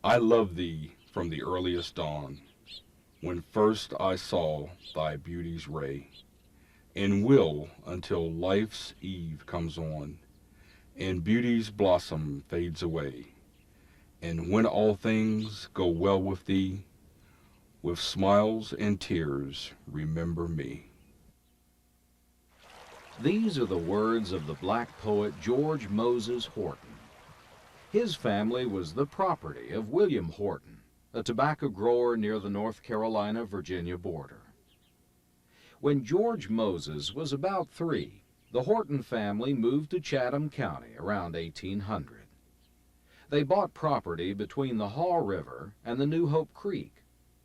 I love thee from the earliest dawn, when first I saw thy beauty's ray, and will until life's eve comes on, and beauty's blossom fades away, and when all things go well with thee, with smiles and tears remember me. These are the words of the black poet George Moses Horton. His family was the property of William Horton, a tobacco grower near the North Carolina-Virginia border. When George Moses was about 3, the Horton family moved to Chatham County around 1800. They bought property between the Haw River and the New Hope Creek,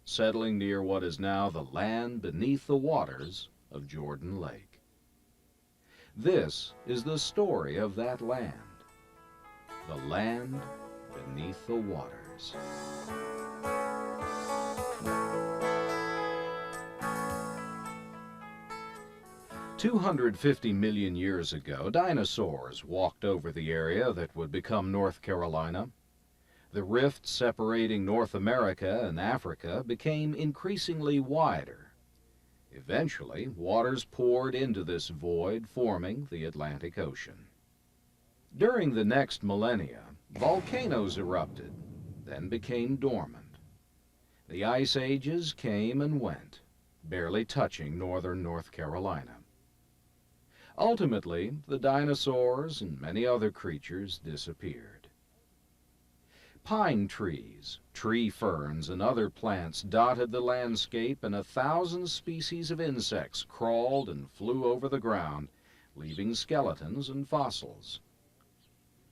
settling near what is now the land beneath the waters of Jordan Lake. This is the story of that land, the land beneath the waters. 250 million years ago, dinosaurs walked over the area that would become North Carolina. The rift separating North America and Africa became increasingly wider. Eventually, waters poured into this void, forming the Atlantic Ocean. During the next millennia, volcanoes erupted, then became dormant. The ice ages came and went, barely touching northern North Carolina. Ultimately, the dinosaurs and many other creatures disappeared. Pine trees, tree ferns, and other plants dotted the landscape, and 1,000 species of insects crawled and flew over the ground, leaving skeletons and fossils.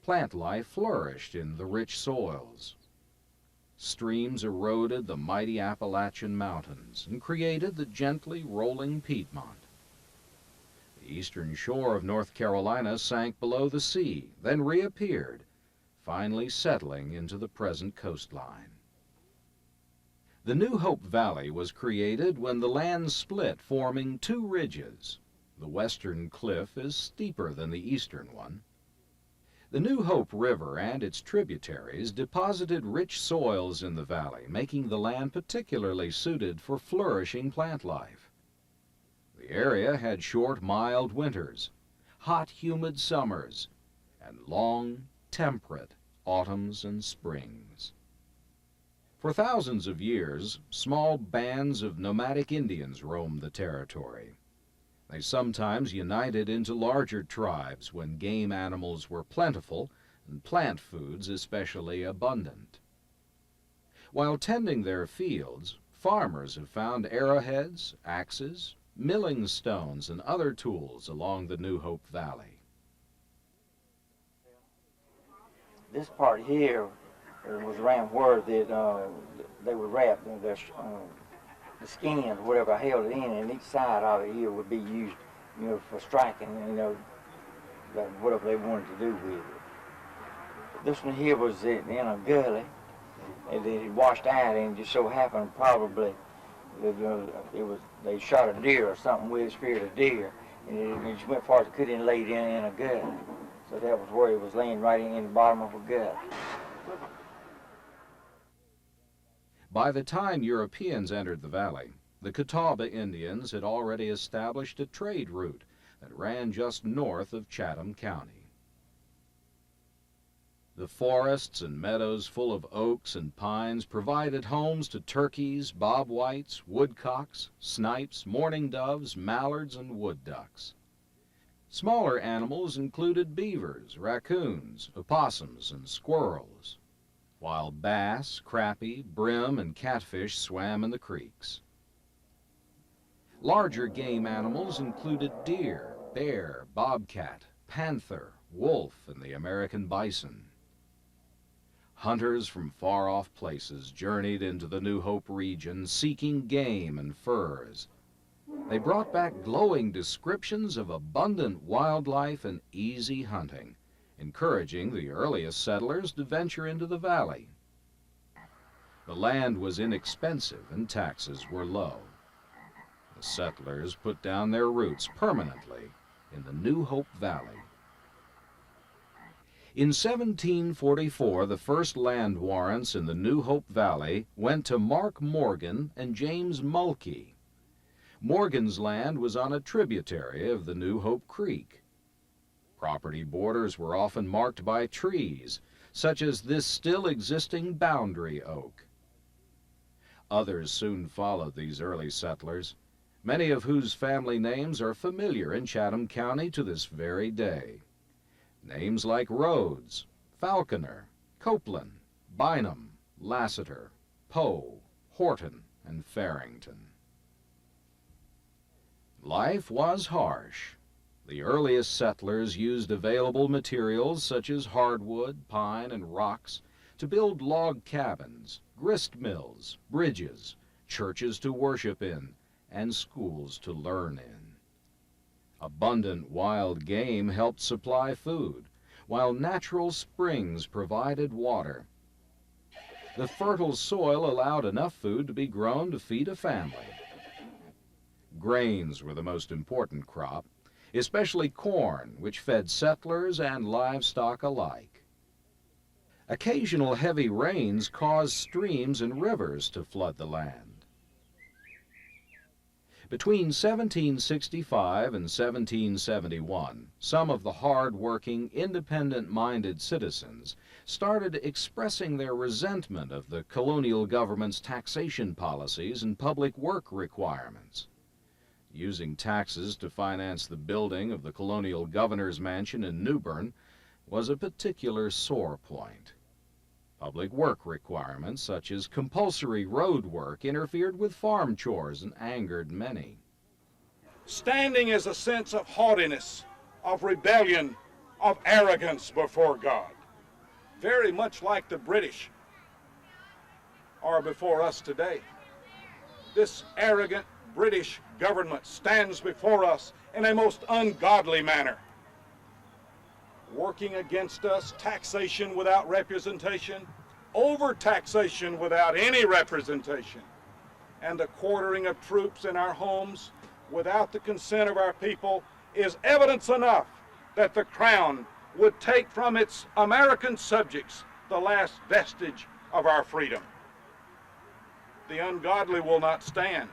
Plant life flourished in the rich soils. Streams eroded the mighty Appalachian Mountains and created the gently rolling Piedmont. The eastern shore of North Carolina sank below the sea, then reappeared, finally settling into the present coastline. The New Hope Valley was created when the land split, forming 2 ridges. The western cliff is steeper than the eastern one. The New Hope River and its tributaries deposited rich soils in the valley, making the land particularly suited for flourishing plant life. The area had short, mild winters, hot, humid summers, and long, temperate autumns and springs. For thousands of years, small bands of nomadic Indians roamed the territory. They sometimes united into larger tribes when game animals were plentiful and plant foods especially abundant. While tending their fields, farmers have found arrowheads, axes, milling stones, and other tools along the New Hope Valley. This part here was around where they would wrap the skins, whatever held it in, and each side of it here would be used, for striking, whatever they wanted to do with it. This one here was in a gully, and it washed out, and it just so happened probably they shot a deer or something with it, speared a deer, and it just went far as it could and laid in a gully. So that was where it was laying, right in the bottom of a gut. By the time Europeans entered the valley, the Catawba Indians had already established a trade route that ran just north of Chatham County. The forests and meadows full of oaks and pines provided homes to turkeys, bobwhites, woodcocks, snipes, mourning doves, mallards, and wood ducks. Smaller animals included beavers, raccoons, opossums, and squirrels, while bass, crappie, brim, and catfish swam in the creeks. Larger game animals included deer, bear, bobcat, panther, wolf, and the American bison. Hunters from far-off places journeyed into the New Hope region seeking game and furs. They brought back glowing descriptions of abundant wildlife and easy hunting, encouraging the earliest settlers to venture into the valley. The land was inexpensive and taxes were low. The settlers put down their roots permanently in the New Hope Valley. In 1744, the first land warrants in the New Hope Valley went to Mark Morgan and James Mulkey. Morgan's land was on a tributary of the New Hope Creek. Property borders were often marked by trees, such as this still existing boundary oak. Others soon followed these early settlers, many of whose family names are familiar in Chatham County to this very day. Names like Rhodes, Falconer, Copeland, Bynum, Lassiter, Poe, Horton, and Farrington. Life was harsh. The earliest settlers used available materials such as hardwood, pine, and rocks to build log cabins, grist mills, bridges, churches to worship in, and schools to learn in. Abundant wild game helped supply food, while natural springs provided water. The fertile soil allowed enough food to be grown to feed a family. Grains were the most important crop, especially corn, which fed settlers and livestock alike. Occasional heavy rains caused streams and rivers to flood the land. Between 1765 and 1771, some of the hard-working, independent-minded citizens started expressing their resentment of the colonial government's taxation policies and public work requirements. Using taxes to finance the building of the colonial governor's mansion in New Bern was a particular sore point. Public work requirements, such as compulsory road work, interfered with farm chores and angered many. Standing is a sense of haughtiness, of rebellion, of arrogance before God, very much like the British are before us today. This arrogant British government stands before us in a most ungodly manner, working against us, taxation without representation, overtaxation without any representation, and the quartering of troops in our homes without the consent of our people is evidence enough that the Crown would take from its American subjects the last vestige of our freedom. The ungodly will not stand,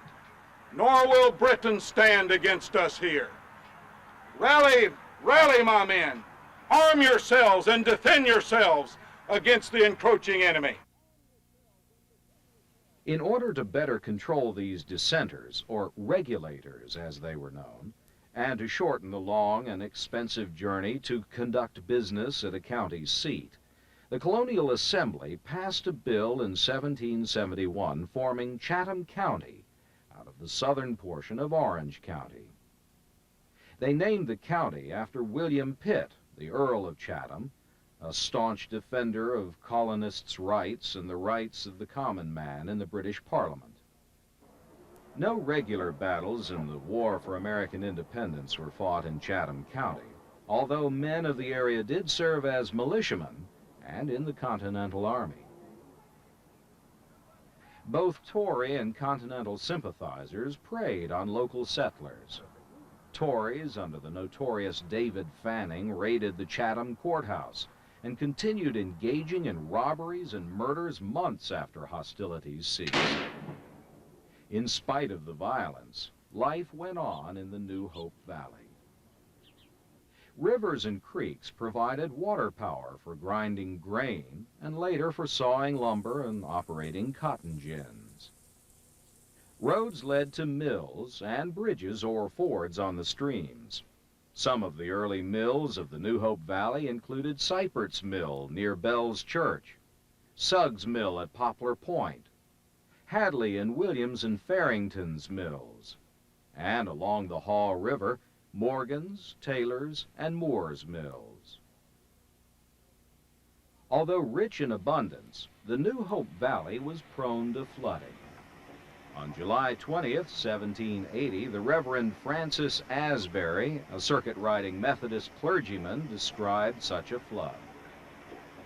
nor will Britain stand against us here. Rally, rally, my men. Arm yourselves and defend yourselves against the encroaching enemy. In order to better control these dissenters, or regulators as they were known, and to shorten the long and expensive journey to conduct business at a county seat, the Colonial Assembly passed a bill in 1771 forming Chatham County out of the southern portion of Orange County. They named the county after William Pitt, the Earl of Chatham, a staunch defender of colonists' rights and the rights of the common man in the British Parliament. No regular battles in the War for American Independence were fought in Chatham County, although men of the area did serve as militiamen and in the Continental Army. Both Tory and Continental sympathizers preyed on local settlers. Tories, under the notorious David Fanning, raided the Chatham courthouse and continued engaging in robberies and murders months after hostilities ceased. In spite of the violence, life went on in the New Hope Valley. Rivers and creeks provided water power for grinding grain and later for sawing lumber and operating cotton gins. Roads led to mills and bridges or fords on the streams. Some of the early mills of the New Hope Valley included Seipert's Mill near Bell's Church, Suggs Mill at Poplar Point, Hadley and Williams and Farrington's mills, and along the Haw River, Morgan's, Taylor's, and Moore's mills. Although rich in abundance, the New Hope Valley was prone to flooding. On July 20th, 1780, the Reverend Francis Asbury, a circuit-riding Methodist clergyman, described such a flood.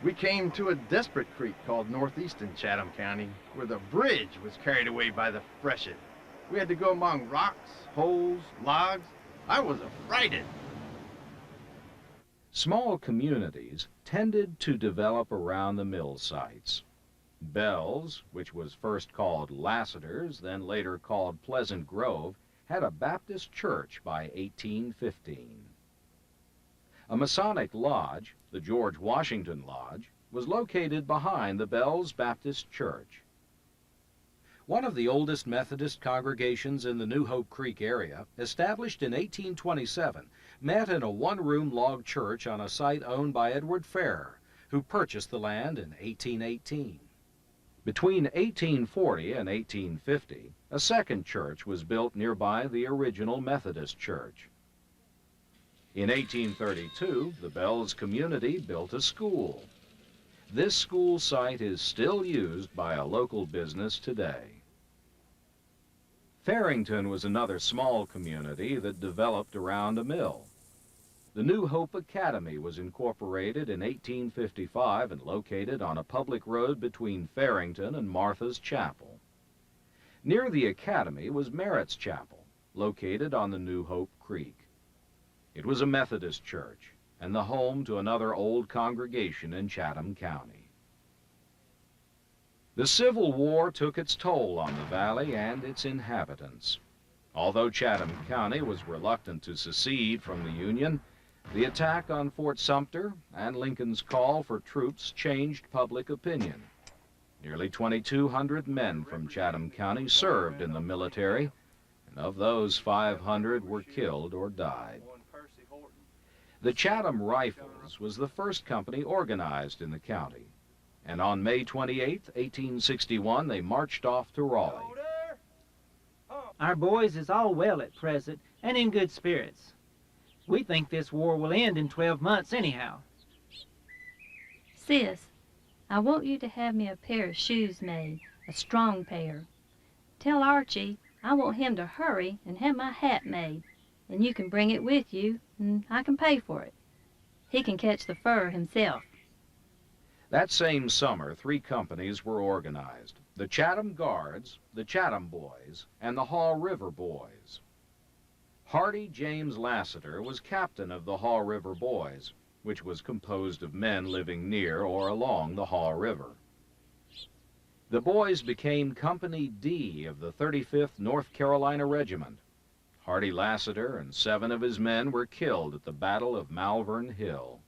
We came to a desperate creek called Northeastern Chatham County, where the bridge was carried away by the freshet. We had to go among rocks, holes, logs. I was affrighted. Small communities tended to develop around the mill sites. Bells, which was first called Lassiter's, then later called Pleasant Grove, had a Baptist church by 1815. A Masonic lodge, the George Washington Lodge, was located behind the Bells Baptist Church. One of the oldest Methodist congregations in the New Hope Creek area, established in 1827, met in a one-room log church on a site owned by Edward Fair, who purchased the land in 1818. Between 1840 and 1850, a second church was built nearby the original Methodist church. In 1832, the Bells community built a school. This school site is still used by a local business today. Farrington was another small community that developed around a mill. The New Hope Academy was incorporated in 1855 and located on a public road between Farrington and Martha's Chapel. Near the academy was Merritt's Chapel, located on the New Hope Creek. It was a Methodist church and the home to another old congregation in Chatham County. The Civil War took its toll on the valley and its inhabitants. Although Chatham County was reluctant to secede from the Union, the attack on Fort Sumter and Lincoln's call for troops changed public opinion. Nearly 2,200 men from Chatham County served in the military, and of those 500 were killed or died. The Chatham Rifles was the first company organized in the county, and on May 28, 1861, they marched off to Raleigh. Our boys is all well at present and in good spirits. We think this war will end in 12 months anyhow. Sis, I want you to have me a pair of shoes made, a strong pair. Tell Archie I want him to hurry and have my hat made, and you can bring it with you, and I can pay for it. He can catch the fur himself. That same summer, 3 companies were organized: the Chatham Guards, the Chatham Boys, and the Haw River Boys. Hardy James Lassiter was captain of the Haw River Boys, which was composed of men living near or along the Haw River. The boys became Company D of the 35th North Carolina Regiment. Hardy Lassiter and 7 of his men were killed at the Battle of Malvern Hill.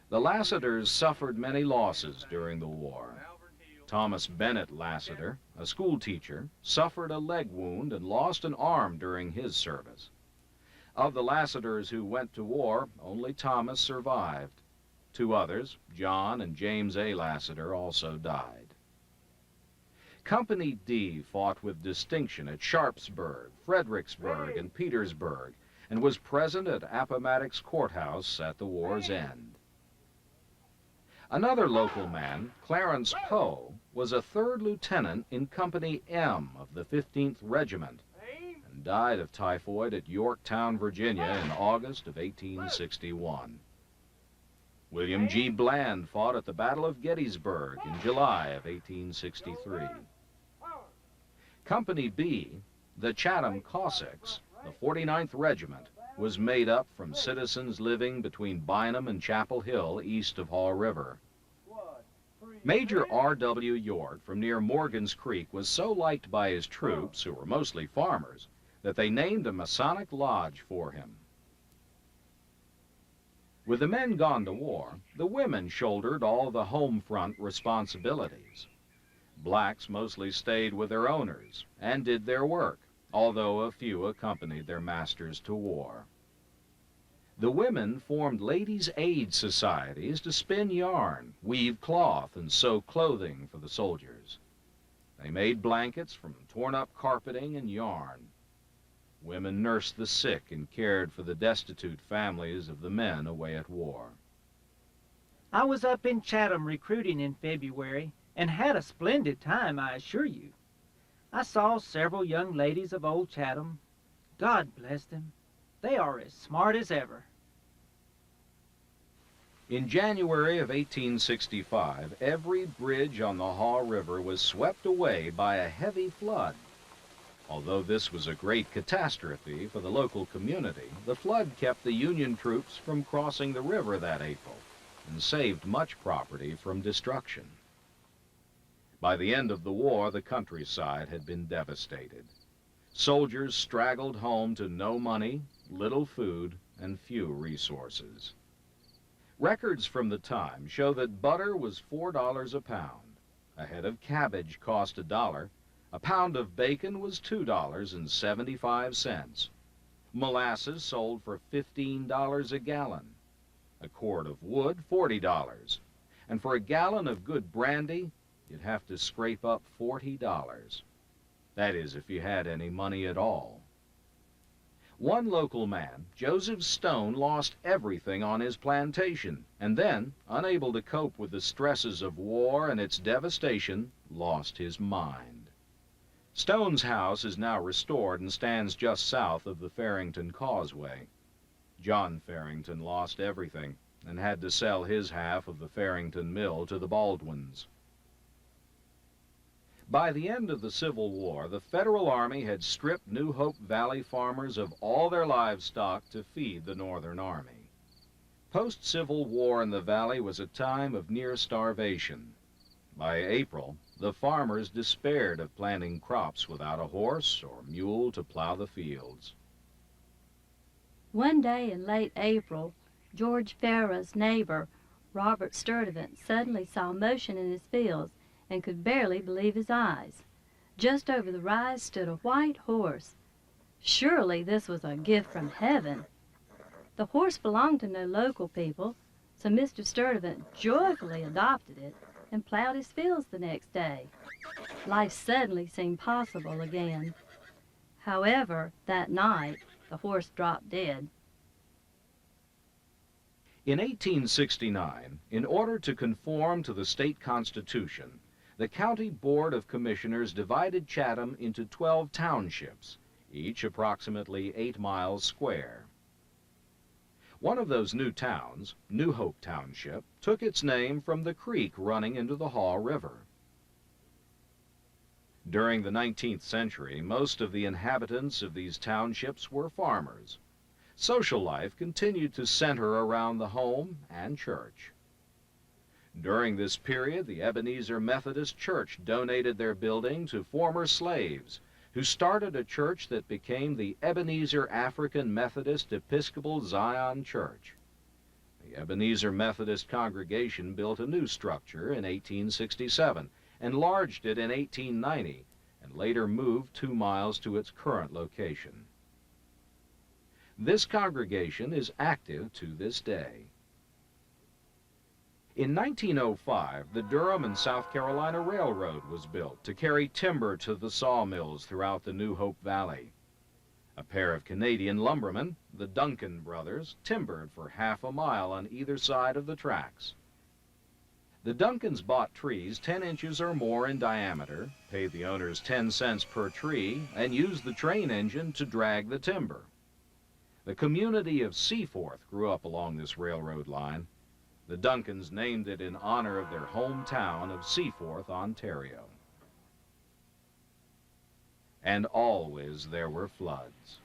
The Lassiters suffered many losses during the war. Thomas Bennett Lassiter, a schoolteacher, suffered a leg wound and lost an arm during his service. Of the Lassiters who went to war, only Thomas survived. 2 others, John and James A. Lassiter, also died. Company D fought with distinction at Sharpsburg, Fredericksburg, and Petersburg, and was present at Appomattox Courthouse at the war's end. Another local man, Clarence Poe, was a 3rd lieutenant in Company M of the 15th Regiment and died of typhoid at Yorktown, Virginia in August of 1861. William G. Bland fought at the Battle of Gettysburg in July of 1863. Company B, the Chatham Cossacks, the 49th Regiment, was made up from citizens living between Bynum and Chapel Hill east of Haw River. Major R.W. York from near Morgan's Creek was so liked by his troops, who were mostly farmers, that they named a Masonic lodge for him. With the men gone to war, the women shouldered all the home front responsibilities. Blacks mostly stayed with their owners and did their work, although a few accompanied their masters to war. The women formed ladies' aid societies to spin yarn, weave cloth, and sew clothing for the soldiers. They made blankets from torn-up carpeting and yarn. Women nursed the sick and cared for the destitute families of the men away at war. I was up in Chatham recruiting in February and had a splendid time, I assure you. I saw several young ladies of old Chatham. God bless them. They are as smart as ever. In January of 1865, every bridge on the Haw River was swept away by a heavy flood. Although this was a great catastrophe for the local community, the flood kept the Union troops from crossing the river that April and saved much property from destruction. By the end of the war, the countryside had been devastated. Soldiers straggled home to no money, little food, and few resources. Records from the time show that butter was $4 a pound, a head of cabbage cost $1, a pound of bacon was $2.75, molasses sold for $15 a gallon, a cord of wood $40, and for a gallon of good brandy, you'd have to scrape up $40. That is, if you had any money at all. One local man, Joseph Stone, lost everything on his plantation, and then, unable to cope with the stresses of war and its devastation, lost his mind. Stone's house is now restored and stands just south of the Farrington Causeway. John Farrington lost everything and had to sell his half of the Farrington mill to the Baldwins. By the end of the Civil War, the Federal Army had stripped New Hope Valley farmers of all their livestock to feed the Northern Army. Post-Civil War in the valley was a time of near starvation. By April, the farmers despaired of planting crops without a horse or mule to plow the fields. One day in late April, George Farrah's neighbor, Robert Sturdivant, suddenly saw motion in his fields and could barely believe his eyes. Just over the rise stood a white horse. Surely this was a gift from heaven. The horse belonged to no local people, so Mr. Sturdivant joyfully adopted it and plowed his fields the next day. Life suddenly seemed possible again. However, that night, the horse dropped dead. In 1869, in order to conform to the state constitution, the County Board of Commissioners divided Chatham into 12 townships, each approximately 8 miles square. One of those new towns, New Hope Township, took its name from the creek running into the Haw River. During the 19th century, most of the inhabitants of these townships were farmers. Social life continued to center around the home and church. During this period, the Ebenezer Methodist Church donated their building to former slaves, who started a church that became the Ebenezer African Methodist Episcopal Zion Church. The Ebenezer Methodist congregation built a new structure in 1867, enlarged it in 1890, and later moved 2 miles to its current location. This congregation is active to this day. In 1905, the Durham and South Carolina Railroad was built to carry timber to the sawmills throughout the New Hope Valley. A pair of Canadian lumbermen, the Duncan brothers, timbered for half a mile on either side of the tracks. The Duncans bought trees 10 inches or more in diameter, paid the owners 10 cents per tree, and used the train engine to drag the timber. The community of Seaforth grew up along this railroad line. The Duncans named it in honor of their hometown of Seaforth, Ontario. And always there were floods.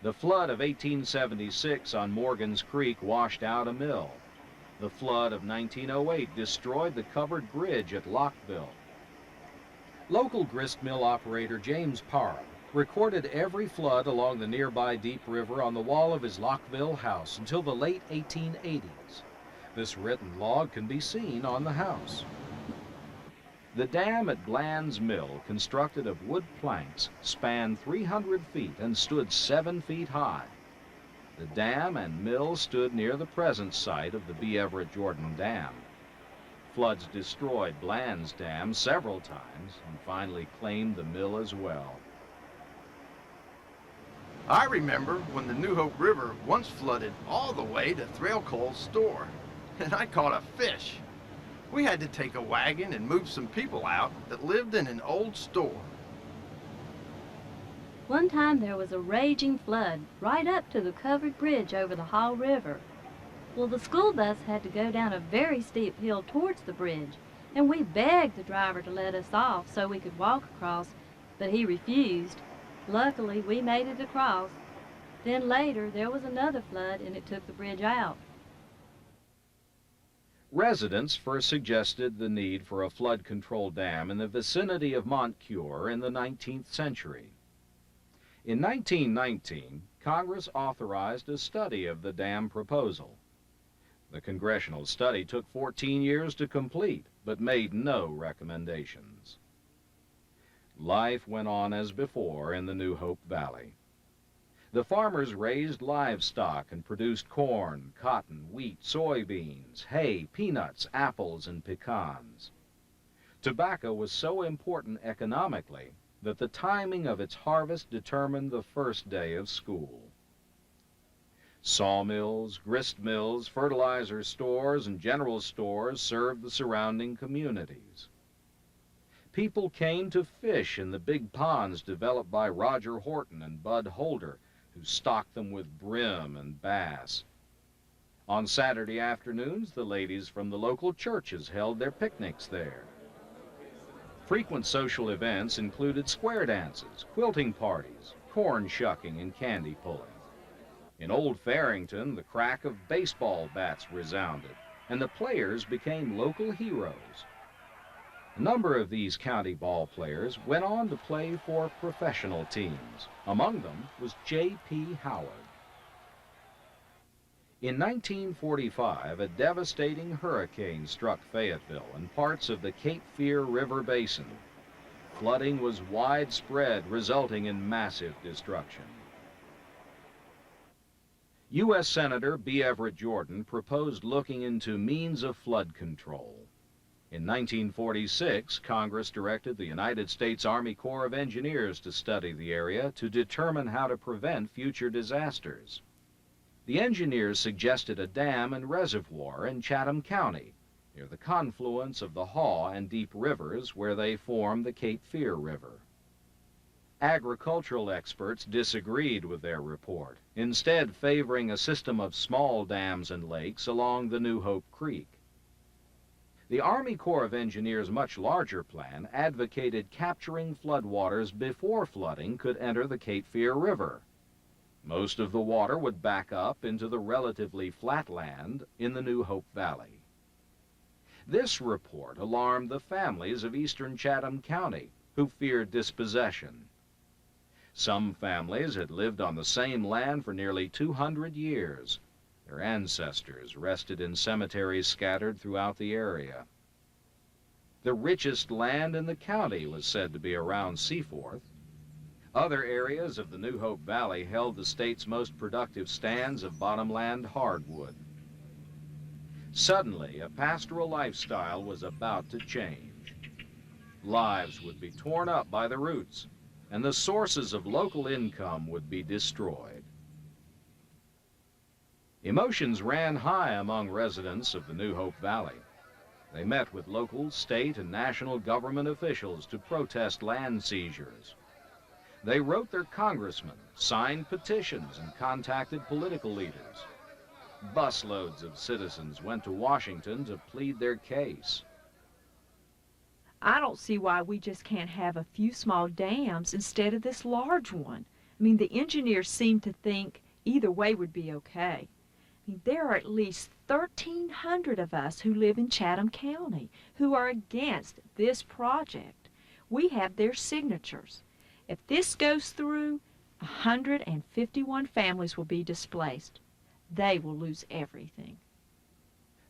The flood of 1876 on Morgan's Creek washed out a mill. The flood of 1908 destroyed the covered bridge at Lockville. Local grist mill operator James Parham recorded every flood along the nearby Deep River on the wall of his Lockville house until the late 1880s. This written log can be seen on the house. The dam at Bland's Mill, constructed of wood planks, spanned 300 feet and stood 7 feet high. The dam and mill stood near the present site of the B. Everett Jordan Dam. Floods destroyed Bland's Dam several times and finally claimed the mill as well. I remember when the New Hope River once flooded all the way to Threlcole's store, and I caught a fish. We had to take a wagon and move some people out that lived in an old store. One time there was a raging flood right up to the covered bridge over the Haw River. Well, the school bus had to go down a very steep hill towards the bridge, and we begged the driver to let us off so we could walk across, but he refused. Luckily, we made it across. Then later, there was another flood and it took the bridge out. Residents first suggested the need for a flood control dam in the vicinity of Montcure in the 19th century. In 1919, Congress authorized a study of the dam proposal. The congressional study took 14 years to complete, but made no recommendations. Life went on as before in the New Hope Valley. The farmers raised livestock and produced corn, cotton, wheat, soybeans, hay, peanuts, apples, and pecans. Tobacco was so important economically that the timing of its harvest determined the first day of school. Sawmills, grist mills, fertilizer stores, and general stores served the surrounding communities. People came to fish in the big ponds developed by Roger Horton and Bud Holder, who stocked them with brim and bass. On Saturday afternoons, the ladies from the local churches held their picnics there. Frequent social events included square dances, quilting parties, corn shucking, and candy pulling. In Old Farrington, the crack of baseball bats resounded, and the players became local heroes. A number of these county ball players went on to play for professional teams. Among them was J.P. Howard. In 1945, a devastating hurricane struck Fayetteville and parts of the Cape Fear River Basin. Flooding was widespread, resulting in massive destruction. U.S. Senator B. Everett Jordan proposed looking into means of flood control. In 1946, Congress directed the United States Army Corps of Engineers to study the area to determine how to prevent future disasters. The engineers suggested a dam and reservoir in Chatham County, near the confluence of the Haw and Deep Rivers where they form the Cape Fear River. Agricultural experts disagreed with their report, instead favoring a system of small dams and lakes along the New Hope Creek. The Army Corps of Engineers' much larger plan advocated capturing floodwaters before flooding could enter the Cape Fear River. Most of the water would back up into the relatively flat land in the New Hope Valley. This report alarmed the families of eastern Chatham County, who feared dispossession. Some families had lived on the same land for nearly 200 years. Their ancestors rested in cemeteries scattered throughout the area. The richest land in the county was said to be around Seaforth. Other areas of the New Hope Valley held the state's most productive stands of bottomland hardwood. Suddenly, a pastoral lifestyle was about to change. Lives would be torn up by the roots, and the sources of local income would be destroyed. Emotions ran high among residents of the New Hope Valley. They met with local, state, and national government officials to protest land seizures. They wrote their congressmen, signed petitions, and contacted political leaders. Busloads of citizens went to Washington to plead their case. I don't see why we just can't have a few small dams instead of this large one. I mean, the engineers seem to think either way would be okay. There are at least 1,300 of us who live in Chatham County who are against this project. We have their signatures. If this goes through, 151 families will be displaced. They will lose everything.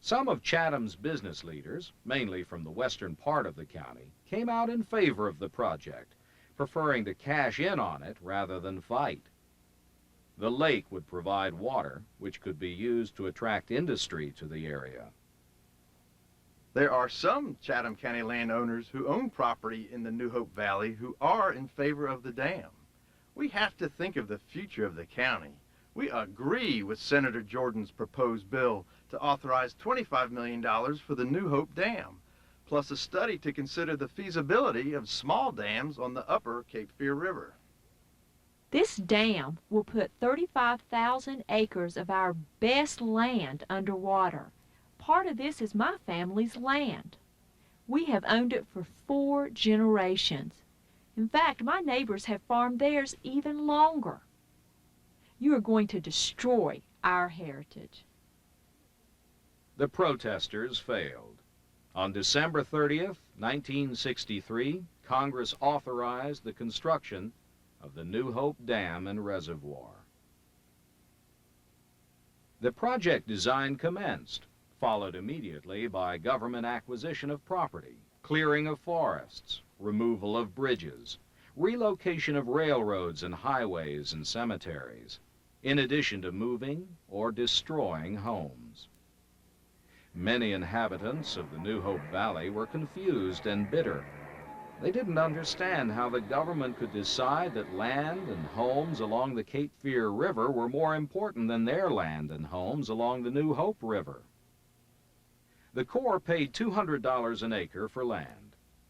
Some of Chatham's business leaders, mainly from the western part of the county, came out in favor of the project, preferring to cash in on it rather than fight. The lake would provide water, which could be used to attract industry to the area. There are some Chatham County landowners who own property in the New Hope Valley who are in favor of the dam. We have to think of the future of the county. We agree with Senator Jordan's proposed bill to authorize $25 million for the New Hope Dam, plus a study to consider the feasibility of small dams on the upper Cape Fear River. This dam will put 35,000 acres of our best land underwater. Part of this is my family's land. We have owned it for 4 generations. In fact, my neighbors have farmed theirs even longer. You are going to destroy our heritage. The protesters failed. On December 30th, 1963, Congress authorized the construction of the New Hope Dam and Reservoir. The project design commenced, followed immediately by government acquisition of property, clearing of forests, removal of bridges, relocation of railroads and highways and cemeteries, in addition to moving or destroying homes. Many inhabitants of the New Hope Valley were confused and bitter. They didn't understand how the government could decide that land and homes along the Cape Fear River were more important than their land and homes along the New Hope River. The Corps paid $200 an acre for land.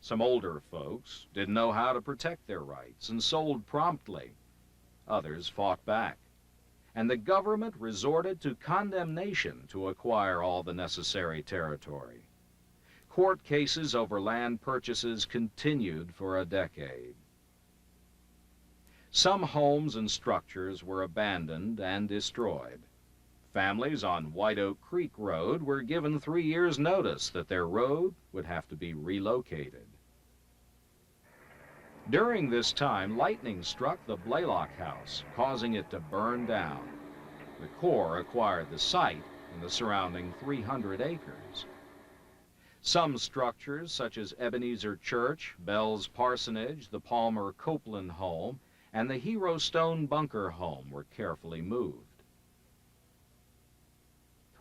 Some older folks didn't know how to protect their rights and sold promptly. Others fought back. And the government resorted to condemnation to acquire all the necessary territory. Court cases over land purchases continued for a decade. Some homes and structures were abandoned and destroyed. Families on White Oak Creek Road were given 3 years' notice that their road would have to be relocated. During this time, lightning struck the Blaylock House, causing it to burn down. The Corps acquired the site and the surrounding 300 acres. Some structures, such as Ebenezer Church, Bell's Parsonage, the Palmer Copeland Home, and the Hero Stone Bunker Home, were carefully moved.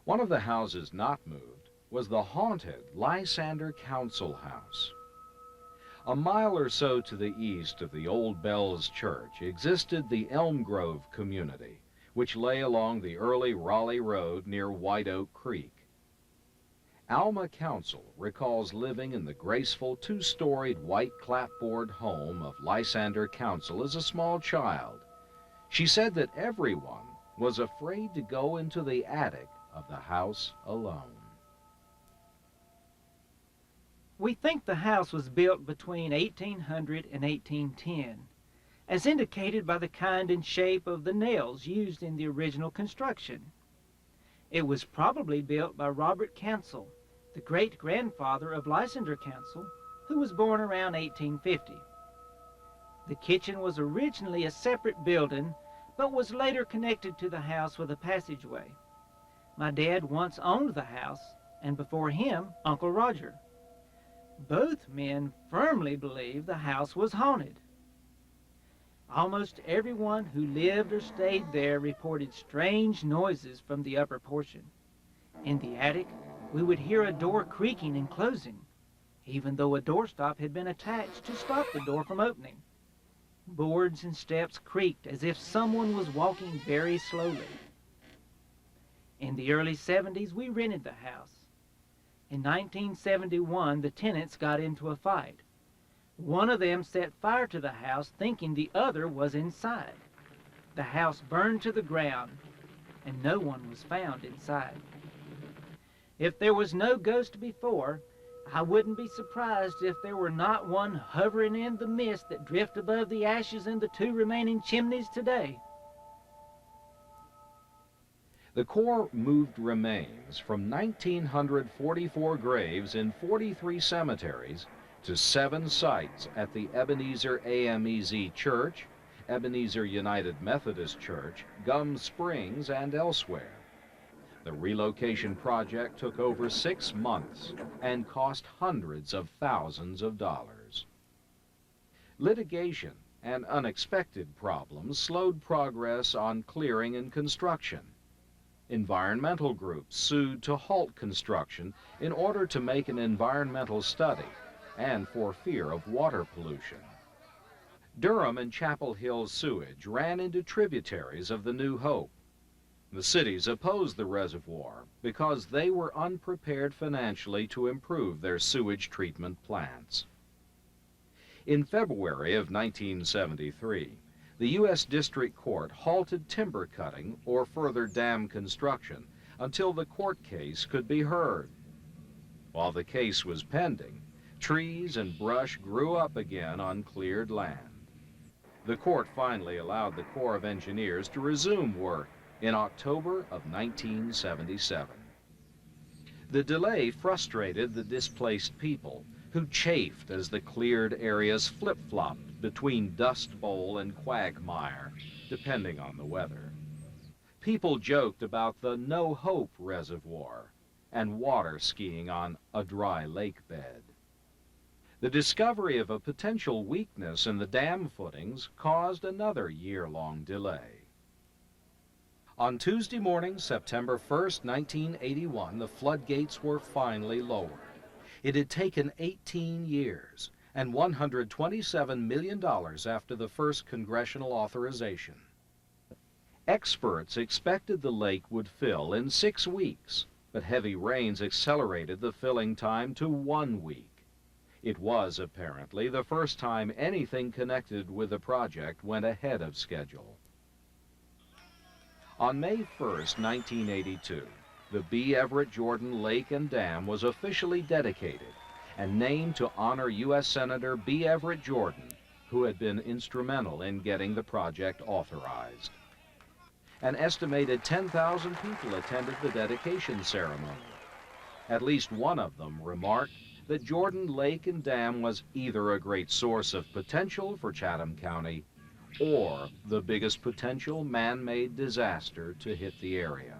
One of the houses not moved was the haunted Lysander Council House. A mile or so to the east of the old Bell's Church existed the Elm Grove community, which lay along the early Raleigh Road near White Oak Creek. Alma Council recalls living in the graceful two-storied white clapboard home of Lysander Council as a small child. She said that everyone was afraid to go into the attic of the house alone. We think the house was built between 1800 and 1810, as indicated by the kind and shape of the nails used in the original construction. It was probably built by Robert Council, the great-grandfather of Lysander Council, who was born around 1850. The kitchen was originally a separate building, but was later connected to the house with a passageway. My dad once owned the house, and before him, Uncle Roger. Both men firmly believed the house was haunted. Almost everyone who lived or stayed there reported strange noises from the upper portion. In the attic, we would hear a door creaking and closing, even though a doorstop had been attached to stop the door from opening. Boards and steps creaked as if someone was walking very slowly. In the early 70s, we rented the house. In 1971, the tenants got into a fight. One of them set fire to the house, thinking the other was inside. The house burned to the ground, and no one was found inside. If there was no ghost before, I wouldn't be surprised if there were not one hovering in the mist that drift above the ashes in the 2 remaining chimneys today. The Corps moved remains from 1,944 graves in 43 cemeteries to 7 sites at the Ebenezer AMEZ Church, Ebenezer United Methodist Church, Gum Springs, and elsewhere. The relocation project took over 6 months and cost hundreds of thousands of dollars. Litigation and unexpected problems slowed progress on clearing and construction. Environmental groups sued to halt construction in order to make an environmental study and for fear of water pollution. Durham and Chapel Hill sewage ran into tributaries of the New Hope. The cities opposed the reservoir because they were unprepared financially to improve their sewage treatment plants. In February of 1973, the U.S. District Court halted timber cutting or further dam construction until the court case could be heard. While the case was pending, Trees and brush grew up again on cleared land. The court finally allowed the Corps of Engineers to resume work in October of 1977. The delay frustrated the displaced people, who chafed as the cleared areas flip-flopped between Dust Bowl and quagmire, depending on the weather. People joked about the No Hope Reservoir and water skiing on a dry lake bed. The discovery of a potential weakness in the dam footings caused another year-long delay. On Tuesday morning, September 1st, 1981, the floodgates were finally lowered. It had taken 18 years and $127 million after the first congressional authorization. Experts expected the lake would fill in 6 weeks, but heavy rains accelerated the filling time to 1 week. It was apparently the first time anything connected with the project went ahead of schedule. On May 1st, 1982, the B. Everett Jordan Lake and Dam was officially dedicated and named to honor U.S. Senator B. Everett Jordan, who had been instrumental in getting the project authorized. An estimated 10,000 people attended the dedication ceremony. At least one of them remarked that Jordan Lake and Dam was either a great source of potential for Chatham County or the biggest potential man-made disaster to hit the area.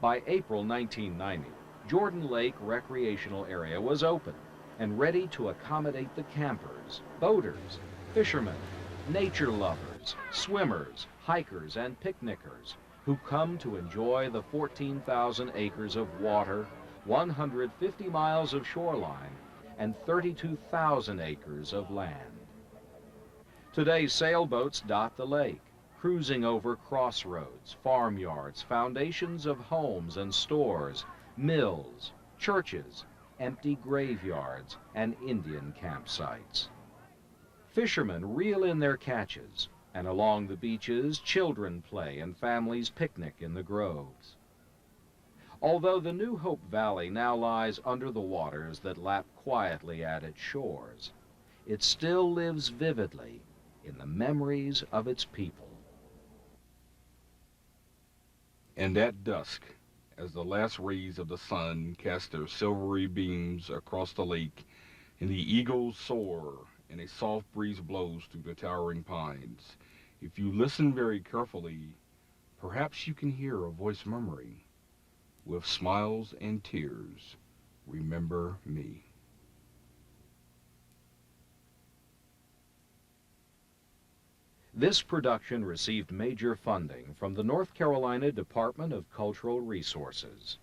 By April 1990, Jordan Lake Recreational Area was open and ready to accommodate the campers, boaters, fishermen, nature lovers, swimmers, hikers, and picnickers who come to enjoy the 14,000 acres of water, 150 miles of shoreline, and 32,000 acres of land. Today, sailboats dot the lake, cruising over crossroads, farmyards, foundations of homes and stores, mills, churches, empty graveyards, and Indian campsites. Fishermen reel in their catches, and along the beaches, children play and families picnic in the groves. Although the New Hope Valley now lies under the waters that lap quietly at its shores, it still lives vividly in the memories of its people. And at dusk, as the last rays of the sun cast their silvery beams across the lake, and the eagles soar, and a soft breeze blows through the towering pines, if you listen very carefully, perhaps you can hear a voice murmuring, "With smiles and tears, remember me." This production received major funding from the North Carolina Department of Cultural Resources.